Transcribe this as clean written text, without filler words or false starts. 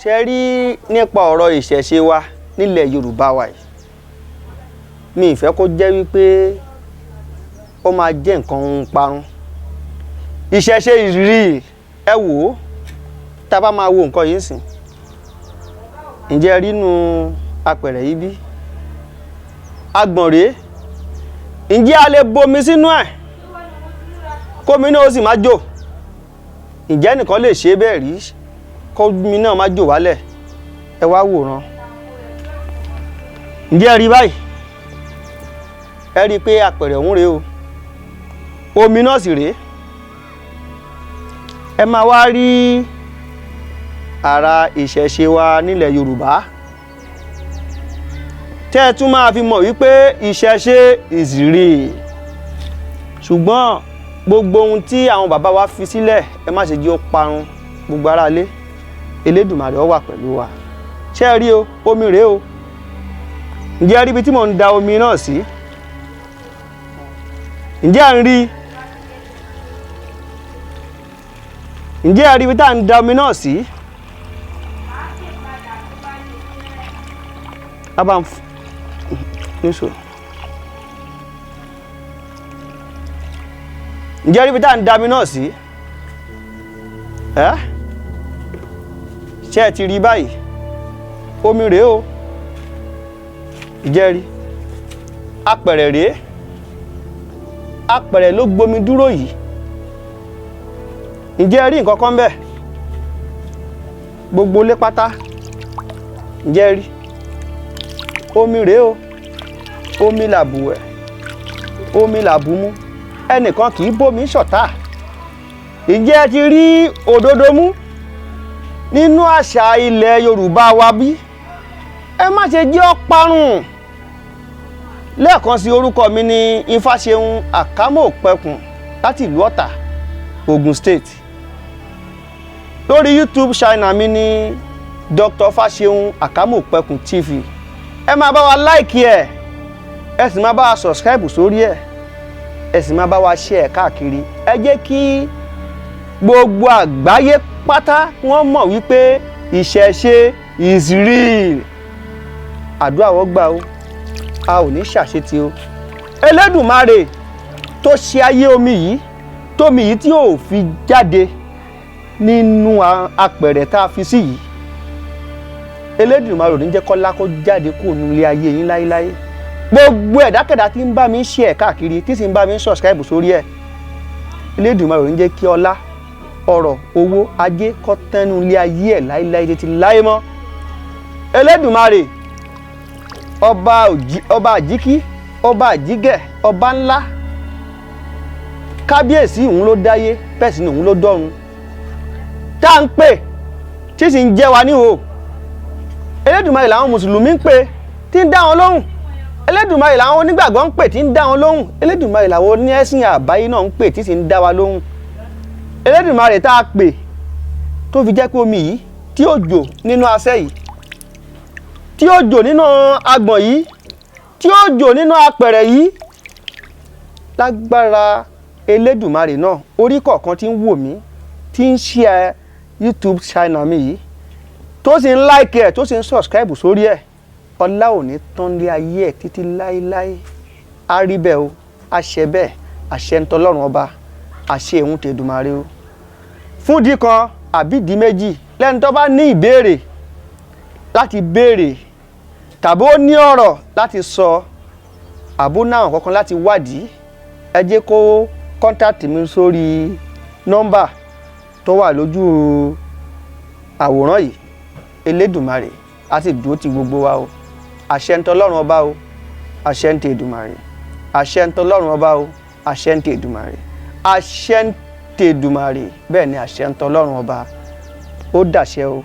ṣe rí nípa ọ̀rọ̀ ìṣẹ̀ṣe wa nílẹ̀ Yorùbá wa yìí mi ìfẹ́ kó jẹ́ wípé ó máa jẹ́ nǹkan ń parun. Ìṣẹ̀ṣe ìrírí ẹ wò ó tá bá máa wo nǹkan yìí sìn ǹjẹ́ rínú apẹ̀rẹ̀ yìí bí agbọ̀n rèé ǹjẹ́ a lè bomi sínú ẹ̀ kómi náà ó sì máa jò ǹjẹ́ nìkan lè ṣe bẹ́ẹ̀ rí kómi náà máa jò wálẹ̀ ẹ wá wòran ǹjẹ́ rí báyìí ẹ rí i pé apẹ̀rẹ̀ ọ̀hún rèé o omi náà sì rèé ẹ máa wá rí ara ìṣẹ̀ṣe wa nílẹ̀ Yorùbá tẹ́ ẹ tún máa fi mọ̀ wípé ìṣẹ̀ṣe is real ṣùgbọ́n gbogbo ohun tí àwọn bàbá wa fi sílẹ̀ ẹ má ṣe jẹ́ ó parun gbogbo ará ilé Elédùmarè ó wà pẹ̀lú wa ṣé ẹ rí o omi rèé o ǹjẹ́ ẹ rí ibi tí mò ń da omi náà sí ǹjẹ́ ẹ ń rí ǹjẹ́ ẹ rí ibi tá à ń da omi náà sí níṣò ǹjẹ́ ẹ rí ibi tá à ń da omi náà sí ṣé ẹ ti rí báyìí omi rèé o ǹjẹ́ ẹ rí apẹ̀rẹ̀ rèé apẹ̀rẹ̀ ló gbomi dúró yìí ǹjẹ́ ẹ rí nǹkan kan bẹ́ẹ̀ gbogbo lé pátá ǹjẹ́ ẹ rí omi rèé o omi làbùwẹ̀ omi làbùmú ẹnìkan kì í bómi ṣọ̀tá ǹjẹ́ ẹ ti rí òdodo mú nínú àṣà ilẹ̀ Yorùbá wa bí ẹ má ṣe jẹ́ ó parun lẹ́ẹ̀kan sí orúkọ mi ní Ifáṣeun Àkámọ̀pẹ̀kùn láti ìlú Ọ̀tà Ogun State lórí YouTube channel mi ní Dr. Fáṣeun Àkámọ̀pẹ̀kùn TV ẹ máa bá wa like ẹ sì máa bá wa subscribe sórí ẹ sì máa bá wa share káàkiri ẹ jẹ́ kí gbogbo àgbáyé pátá wọ́n mọ̀ wípé ìṣẹ̀ṣe is real àdúrà wọ́n gbà o a ò ní ṣàṣetì o Elédùmarè tó ṣe ayé omi yìí tómi yìí tí ò fi jáde nínú apẹ̀rẹ̀ tá a fi sí yìí Elédùmarè ò ní jẹ́ kọ́lá kó jáde kúrò nínú ilé ayé yín láéláé gbogbo ẹ̀dákẹ́dá tí ń bá mi share káàkiri tí sì ń bá mi subscribe sórí Elédùmarè ò ní jẹ́ kí ọlá ọrọ̀ owó ajé kó tẹ́nu ilé ayé ẹ̀ láéláé títí láé mọ́ Elédùmarè ọba àjíkí ọba àjígẹ̀ ọba ńlá kábíyèsí òun ló dáyé bẹ́ẹ̀ sì ni òun ló dọ́run tá à ń pè tí sì ń jẹ́ wa níhò Elédùmarè làwọn mùsùlùmí ń pè tí ń dá wọn lóhùn Elédùmarè làwọn onígbàgbọ́ ń pè tí ń dá wọn lóhùn Elédùmarè làwọn oníẹ̀sìn àbáyé náà ń pè tí sì ń dá wa lóhùn Elédùmarè tá a pè tó fi jẹ́ pé omi yìí tí ó jò nínú asẹ́ yìí tí ó jò nínú agbọ̀n yìí tí ó jò nínú apẹ̀rẹ̀ yìí lágbára Elédùmarè náà orí kọ̀ọ̀kan tí ń wò mí tí ń share YouTube channel mi yìí tó sì ń like tó sì ń subscribe sórí ọlá ò ní tán lé ayé títí láéláé á rí bẹ́ẹ̀ o àṣẹ bẹ́ẹ̀ àṣẹ ń tọlọ́run ọba àṣẹ ìhun tèdùmarè o fún ìdí kan àbí ìdí méjì lẹ́ni tó bá ní ìbéèrè láti béèrè tàbí ó ní ọ̀rọ̀ láti sọ àbó náà kankan láti wádìí ẹ jẹ́ kó contact mi sórí nọ́mbà tó wà lójú àwòrán yìí Elédùmarè á sì dúró ti gbogbo wa o àṣẹ ń tọlọ́run ọba o àṣẹ ń tèdùmarè àṣẹ ń tọlọ́run ọba o àṣẹ ń tèdùmarè àṣẹ ń tèdùmarè bẹ́ẹ̀ ni àṣẹ ń tọlọ́run ọba ó dàṣẹ o.